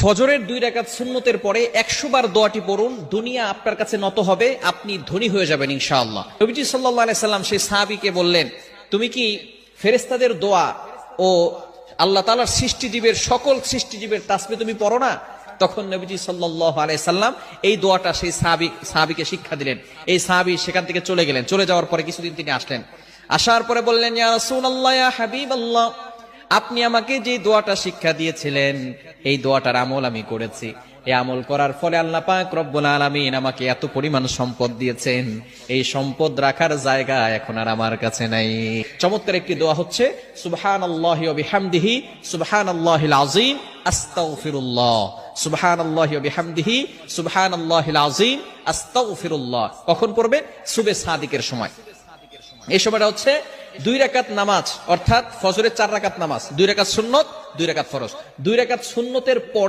ফজরের 2 রাকাত সুন্নতের পরে 100 বার দোয়াটি পড়ুন, দুনিয়া আপনার কাছে নত হবে, আপনি ধনী হয়ে যাবেন ইনশাআল্লাহ। নবীজি সাল্লাল্লাহু আলাইহি সাল্লাম সেই সাহাবীকে বললেন, তুমি কি ফেরেশতাদের দোয়া ও আল্লাহ তাআলার সৃষ্টিজীবের সকল সৃষ্টিজীবের তাসবিহ তুমি পড়ো না? তখন নবীজি সাল্লাল্লাহু আলাইহি সাল্লাম এই দোয়াটা সেই সাহাবীকে শিক্ষা দিলেন। এই সাহাবী সেখান থেকে চলে গেলেন। চলে যাওয়ার পরে কিছুদিন তিনি আসলেন। আসার পরে বললেন, ইয়া রাসূলুল্লাহ, ইয়া হাবিবাল্লাহ, আপনি আমাকে যে দোয়াটা শিক্ষা দিয়েছিলেন এই দোয়াটার আমল আমি করেছি। এই আমল করার ফলে আল্লাহ পাক রব্বুল আলামিন আমাকে এত পরিমাণ সম্পদ দিয়েছেন, এই সম্পদ রাখার জায়গা এখন আর আমার কাছে নাই। চমৎকার একটি দোয়া হচ্ছে সুবহানাল্লাহি ওয়া বিহামদিহি সুবহানাল্লাহিল আযীম আস্তাগফিরুল্লাহ, সুবহানাল্লাহি ওয়া বিহামদিহি সুবহানাল্লাহিল আযীম আস্তাগফিরুল্লাহ। কখন পড়বে? সুবহে সাদিকের সময়। এই সময়টা হচ্ছে 2 রাকাত নামাজ, অর্থাৎ ফজরের 4 রাকাত নামাজ, 2 রাকাত সুন্নত, 2 রাকাত ফরজ। 2 রাকাত সুন্নতের পর